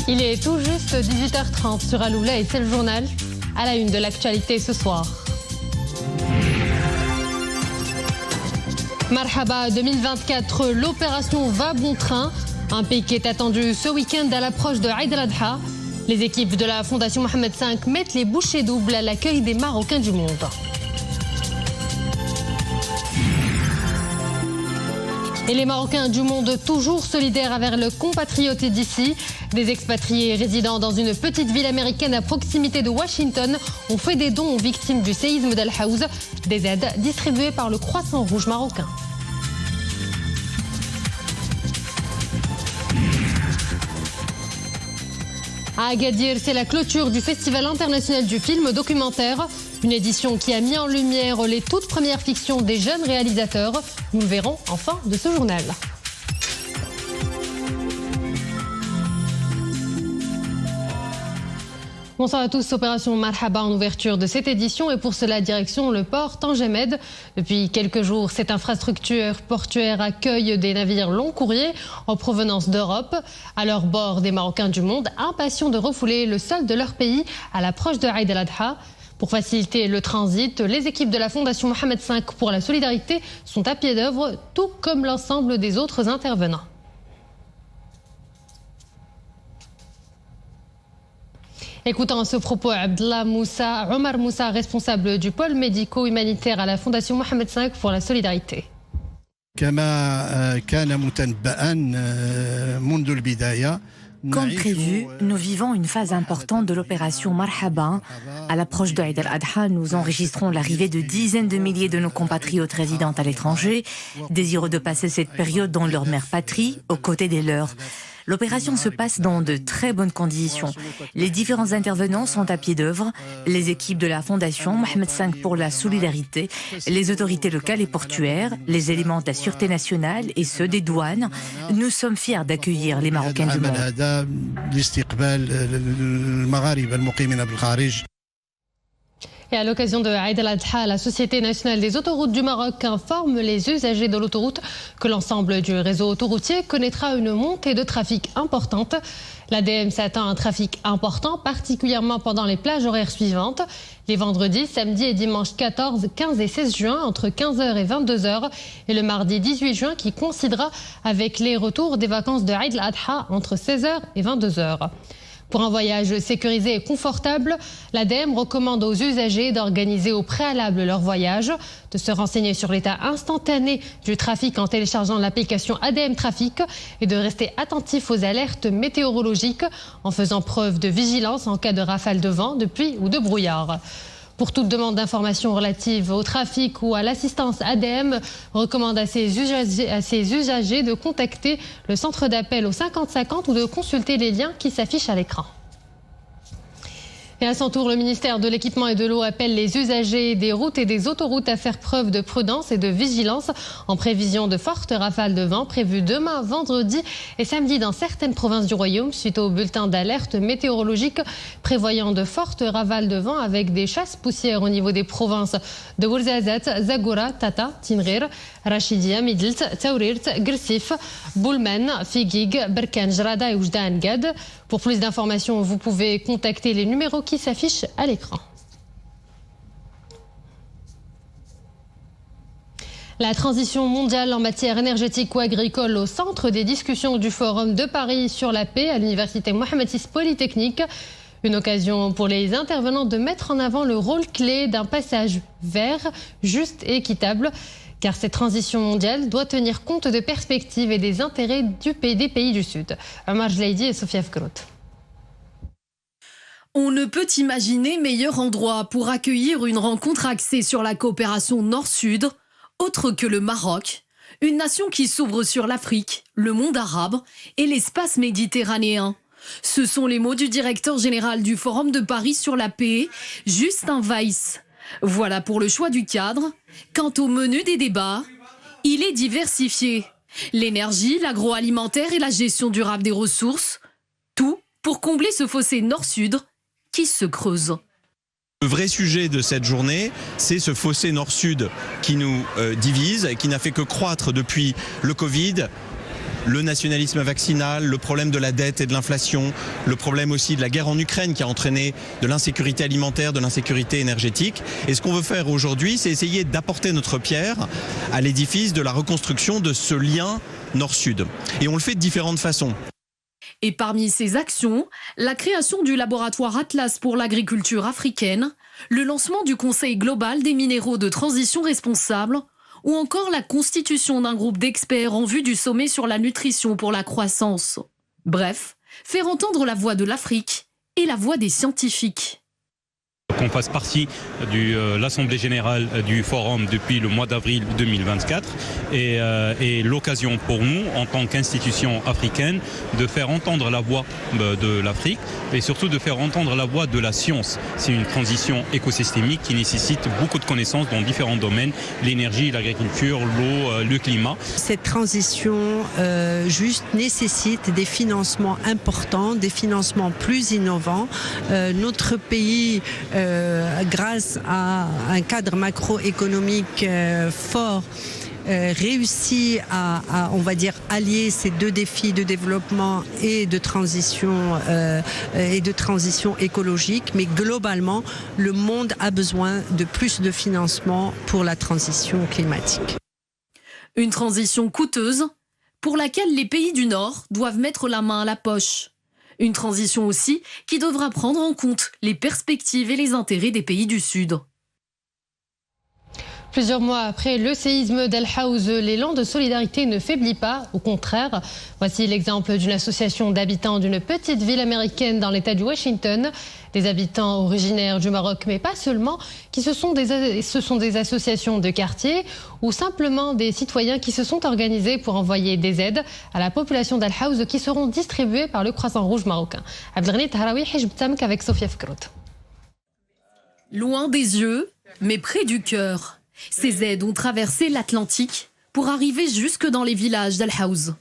Il est tout juste 18h30 sur Aloula et c'est le journal. À la une de l'actualité ce soir. Marhaba 2024, l'opération va bon train. Un pic est attendu ce week-end à l'approche de Eid al-Adha. Les équipes de la Fondation Mohamed V mettent les bouchées doubles à l'accueil des Marocains du monde. Et les Marocains du monde toujours solidaires avec leurs compatriotes d'ici. Des expatriés résidant dans une petite ville américaine à proximité de Washington ont fait des dons aux victimes du séisme d'Al Haouz. Des aides distribuées par le Croissant Rouge marocain. À Agadir, c'est la clôture du Festival international du film documentaire. Une édition qui a mis en lumière les toutes premières fictions des jeunes réalisateurs. Nous le verrons en fin de ce journal. Bonsoir à tous, opération Marhaba en ouverture de cette édition et pour cela direction le port Tangemed. Depuis quelques jours, cette infrastructure portuaire accueille des navires long courrier en provenance d'Europe. À leur bord, des Marocains du monde impatients de refouler le sol de leur pays à l'approche de Eid al-Adha. Pour faciliter le transit, les équipes de la Fondation Mohamed V pour la solidarité sont à pied d'œuvre, tout comme l'ensemble des autres intervenants. Écoutons à ce propos Abdallah Moussa, Omar Moussa, responsable du pôle médico-humanitaire à la Fondation Mohamed V pour la solidarité. Comme prévu, nous vivons une phase importante de l'opération Marhaba. À l'approche de Eid al-Adha, nous enregistrons l'arrivée de dizaines de milliers de nos compatriotes résidant à l'étranger, désireux de passer cette période dans leur mère patrie, aux côtés des leurs. L'opération se passe dans de très bonnes conditions. Les différents intervenants sont à pied d'œuvre. Les équipes de la Fondation Mohamed V pour la solidarité, les autorités locales et portuaires, les éléments de la sûreté nationale et ceux des douanes. Nous sommes fiers d'accueillir les Marocains du monde. Et à l'occasion de Eid al-Adha, la Société nationale des autoroutes du Maroc informe les usagers de l'autoroute que l'ensemble du réseau autoroutier connaîtra une montée de trafic importante. L'ADM s'attend à un trafic important, particulièrement pendant les plages horaires suivantes. Les vendredis, samedis et dimanches 14, 15 et 16 juin, entre 15h et 22h. Et le mardi 18 juin, qui coïncidera avec les retours des vacances de Eid al-Adha, entre 16h et 22h. Pour un voyage sécurisé et confortable, l'ADM recommande aux usagers d'organiser au préalable leur voyage, de se renseigner sur l'état instantané du trafic en téléchargeant l'application ADM Trafic et de rester attentif aux alertes météorologiques en faisant preuve de vigilance en cas de rafale de vent, de pluie ou de brouillard. Pour toute demande d'informations relatives au trafic ou à l'assistance ADM, recommande à ses usagers de contacter le centre d'appel au 5050 ou de consulter les liens qui s'affichent à l'écran. Et à son tour, le ministère de l'Équipement et de l'Eau appelle les usagers des routes et des autoroutes à faire preuve de prudence et de vigilance en prévision de fortes rafales de vent prévues demain, vendredi et samedi dans certaines provinces du Royaume suite au bulletin d'alerte météorologique prévoyant de fortes rafales de vent avec des chasses poussières au niveau des provinces de Ouarzazate, Zagora, Tata, Tinrir, Rachidia, Midelt, Taurirt, Gersif, Boulmen, Figuig, Berkane, Jrada et Oujda Gad. Pour plus d'informations, vous pouvez contacter les numéros qui s'affichent à l'écran. La transition mondiale en matière énergétique ou agricole au centre des discussions du Forum de Paris sur la paix à l'Université Mohamed VI Polytechnique. Une occasion pour les intervenants de mettre en avant le rôle clé d'un passage vert, juste et équitable. Car cette transition mondiale doit tenir compte de perspectives et des intérêts des pays du Sud. Omar Jlaidi et Sofia Fgrot. On ne peut imaginer meilleur endroit pour accueillir une rencontre axée sur la coopération Nord-Sud, autre que le Maroc, une nation qui s'ouvre sur l'Afrique, le monde arabe et l'espace méditerranéen. Ce sont les mots du directeur général du Forum de Paris sur la paix, Justin Weiss. Voilà pour le choix du cadre. Quant au menu des débats, il est diversifié. L'énergie, l'agroalimentaire et la gestion durable des ressources. Tout pour combler ce fossé nord-sud qui se creuse. Le vrai sujet de cette journée, c'est ce fossé nord-sud qui nous divise et qui n'a fait que croître depuis le Covid. le nationalisme vaccinal, le problème de la dette et de l'inflation, le problème aussi de la guerre en Ukraine qui a entraîné de l'insécurité alimentaire, de l'insécurité énergétique. Et ce qu'on veut faire aujourd'hui, c'est essayer d'apporter notre pierre à l'édifice de la reconstruction de ce lien Nord-Sud. Et on le fait de différentes façons. Et parmi ces actions, la création du laboratoire Atlas pour l'agriculture africaine, le lancement du Conseil global des minéraux de transition responsable ou encore la constitution d'un groupe d'experts en vue du sommet sur la nutrition pour la croissance. Bref, faire entendre la voix de l'Afrique et la voix des scientifiques. Qu'on fasse partie de l'Assemblée générale du Forum depuis le mois d'avril 2024 et l'occasion pour nous, en tant qu'institution africaine, de faire entendre la voix de l'Afrique et surtout de faire entendre la voix de la science. C'est une transition écosystémique qui nécessite beaucoup de connaissances dans différents domaines, l'énergie, l'agriculture, l'eau, le climat. Cette transition juste nécessite des financements importants, des financements plus innovants. Notre pays grâce à un cadre macroéconomique fort, réussit à, on va dire, allier ces deux défis de développement et de transition écologique. Mais globalement, le monde a besoin de plus de financement pour la transition climatique. Une transition coûteuse pour laquelle les pays du Nord doivent mettre la main à la poche. Une transition aussi qui devra prendre en compte les perspectives et les intérêts des pays du Sud. Plusieurs mois après le séisme d'Al Hawz, l'élan de solidarité ne faiblit pas, au contraire. Voici l'exemple d'une association d'habitants d'une petite ville américaine dans l'État du Washington. Des habitants originaires du Maroc, mais pas seulement, ce sont des associations de quartier ou simplement des citoyens qui se sont organisés pour envoyer des aides à la population d'Al Hawz qui seront distribuées par le Croissant Rouge marocain. Abdelghani Tahraoui, Hijbtamk avec Sofia Fkrout. Loin des yeux, mais près du cœur. Ces aides ont traversé l'Atlantique pour arriver jusque dans les villages d'Al Hawz.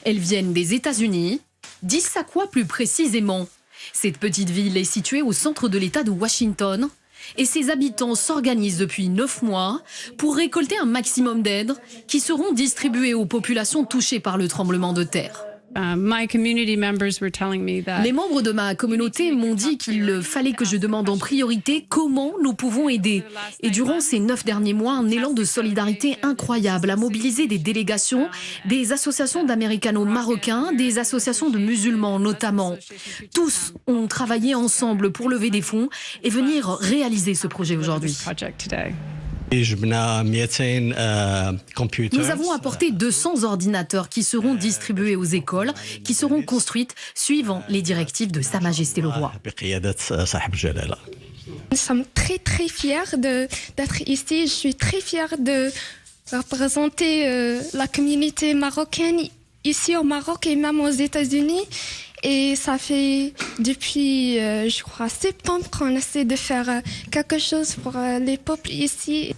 Elles viennent des États-Unis, d'Issaquah plus précisément. Cette petite ville est située au centre de l'État de Washington et ses habitants s'organisent depuis 9 mois pour récolter un maximum d'aides qui seront distribuées aux populations touchées par le tremblement de terre. Les membres de ma communauté m'ont dit qu'il fallait que je demande en priorité comment nous pouvons aider. Et durant ces 9 derniers mois, un élan de solidarité incroyable a mobilisé des délégations, des associations d'Américano-Marocains, des associations de musulmans notamment. Tous ont travaillé ensemble pour lever des fonds et venir réaliser ce projet aujourd'hui. Nous avons apporté 200 ordinateurs qui seront distribués aux écoles, qui seront construites suivant les directives de Sa Majesté le Roi. Nous sommes très fiers d'être ici. Je suis très fière de représenter la communauté marocaine ici au Maroc et même aux États-Unis. Et ça fait depuis, je crois, septembre qu'on essaie de faire quelque chose pour les peuples ici.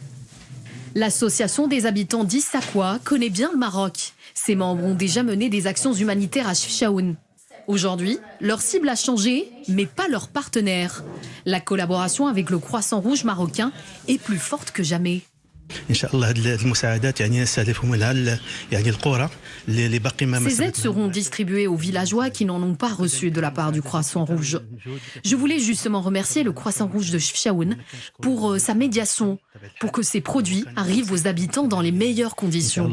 L'association des habitants d'Issaquah connaît bien le Maroc. Ses membres ont déjà mené des actions humanitaires à Chefchaouen. Aujourd'hui, leur cible a changé, mais pas leur partenaire. La collaboration avec le Croissant Rouge marocain est plus forte que jamais. Ces aides seront distribuées aux villageois qui n'en ont pas reçu de la part du Croissant Rouge. Je voulais justement remercier le Croissant Rouge de Chefchaouen pour sa médiation, pour que ces produits arrivent aux habitants dans les meilleures conditions.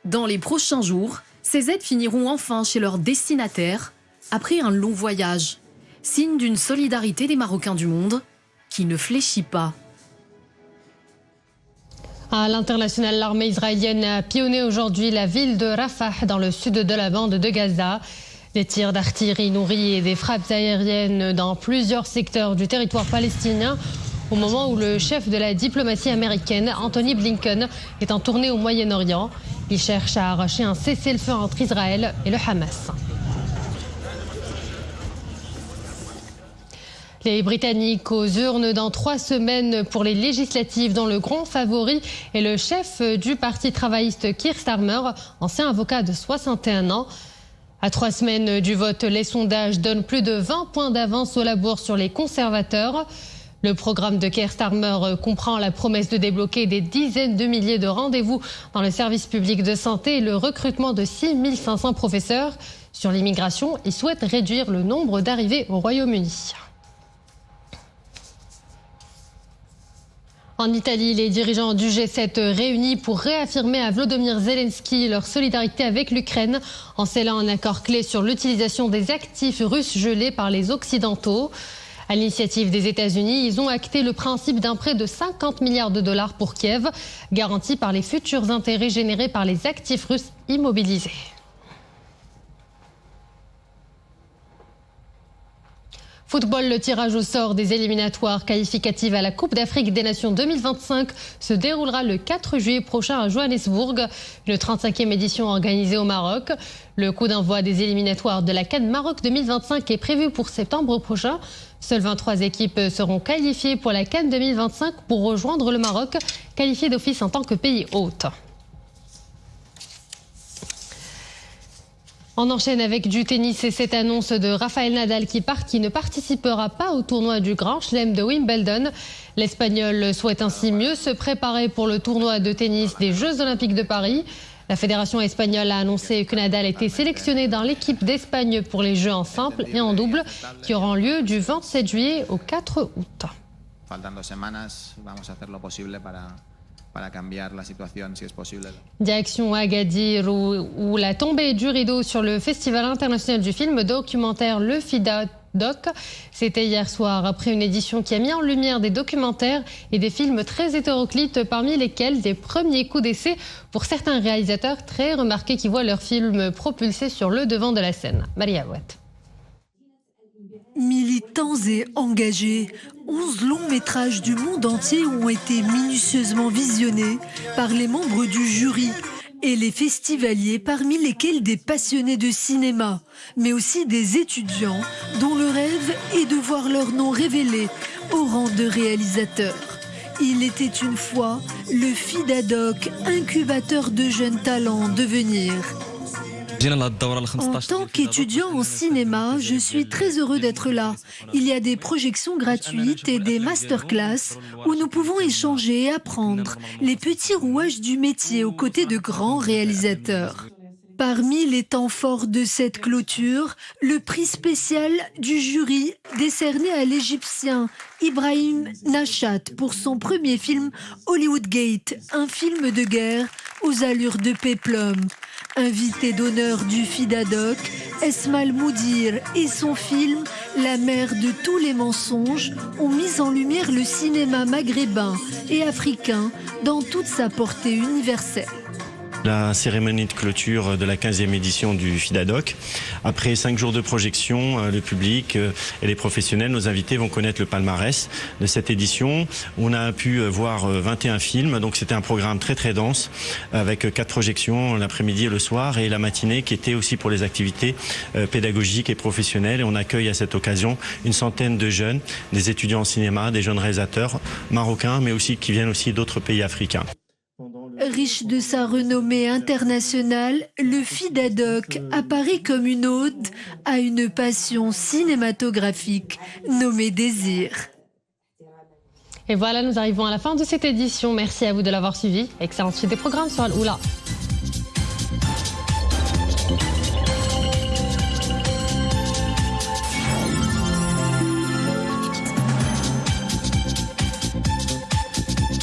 Dans les prochains jours, ces aides finiront enfin chez leurs destinataires après un long voyage. Signe d'une solidarité des Marocains du monde qui ne fléchit pas. À l'international, l'armée israélienne a pillonné aujourd'hui la ville de Rafah dans le sud de la bande de Gaza. Des tirs d'artillerie nourris et des frappes aériennes dans plusieurs secteurs du territoire palestinien au moment où le chef de la diplomatie américaine, Anthony Blinken, est en tournée au Moyen-Orient. Il cherche à arracher un cessez-le-feu entre Israël et le Hamas. Les Britanniques aux urnes dans 3 semaines pour les législatives dont le grand favori est le chef du parti travailliste Keir Starmer, ancien avocat de 61 ans. À 3 semaines du vote, les sondages donnent plus de 20 points d'avance au Labour sur les conservateurs. Le programme de Keir Starmer comprend la promesse de débloquer des dizaines de milliers de rendez-vous dans le service public de santé et le recrutement de 6500 professeurs. Sur l'immigration, il souhaite réduire le nombre d'arrivées au Royaume-Uni. En Italie, les dirigeants du G7 réunis pour réaffirmer à Volodymyr Zelensky leur solidarité avec l'Ukraine en scellant un accord clé sur l'utilisation des actifs russes gelés par les Occidentaux. À l'initiative des États-Unis, ils ont acté le principe d'un prêt de 50 milliards de dollars pour Kiev, garanti par les futurs intérêts générés par les actifs russes immobilisés. Football, le tirage au sort des éliminatoires qualificatives à la Coupe d'Afrique des Nations 2025 se déroulera le 4 juillet prochain à Johannesburg, une 35e édition organisée au Maroc. Le coup d'envoi des éliminatoires de la CAN Maroc 2025 est prévu pour septembre prochain. Seules 23 équipes seront qualifiées pour la CAN 2025 pour rejoindre le Maroc, qualifié d'office en tant que pays hôte. On enchaîne avec du tennis et cette annonce de Rafael Nadal qui ne participera pas au tournoi du Grand Chelem de Wimbledon. L'Espagnol souhaite ainsi mieux se préparer pour le tournoi de tennis des Jeux Olympiques de Paris. La fédération espagnole a annoncé que Nadal était sélectionné dans l'équipe d'Espagne pour les Jeux en simple et en double qui auront lieu du 27 juillet au 4 août. Direction Agadir où la tombée du rideau sur le Festival international du film documentaire Le FIDA Doc. C'était hier soir après une édition qui a mis en lumière des documentaires et des films très hétéroclites, parmi lesquels des premiers coups d'essai pour certains réalisateurs très remarqués qui voient leurs films propulsés sur le devant de la scène. Maria Ouette. Militants et engagés, 11 longs métrages du monde entier ont été minutieusement visionnés par les membres du jury et les festivaliers, parmi lesquels des passionnés de cinéma, mais aussi des étudiants dont le rêve est de voir leur nom révélé au rang de réalisateurs. Il était une fois le FIDA-Doc, incubateur de jeunes talents en devenir. En tant qu'étudiant en cinéma, je suis très heureux d'être là. Il y a des projections gratuites et des masterclass où nous pouvons échanger et apprendre les petits rouages du métier aux côtés de grands réalisateurs. Parmi les temps forts de cette clôture, le prix spécial du jury décerné à l'Égyptien Ibrahim Nachat pour son premier film Hollywood Gate, un film de guerre aux allures de péplum. Invité d'honneur du FIDA-Doc, Esmaël Moudir et son film La mère de tous les mensonges ont mis en lumière le cinéma maghrébin et africain dans toute sa portée universelle. La cérémonie de clôture de la 15e édition du FIDA-Doc. Après 5 jours de projection, le public et les professionnels, nos invités vont connaître le palmarès de cette édition. On a pu voir 21 films, donc c'était un programme très très dense avec 4 projections l'après-midi et le soir et la matinée qui était aussi pour les activités pédagogiques et professionnelles. Et on accueille à cette occasion une centaine de jeunes, des étudiants en cinéma, des jeunes réalisateurs marocains, mais aussi qui viennent aussi d'autres pays africains. Riche de sa renommée internationale, le FIDA-Doc apparaît comme une ode à une passion cinématographique nommée désir. Et voilà, nous arrivons à la fin de cette édition. Merci à vous de l'avoir suivi. Excellente suite des programmes sur Al-Oula.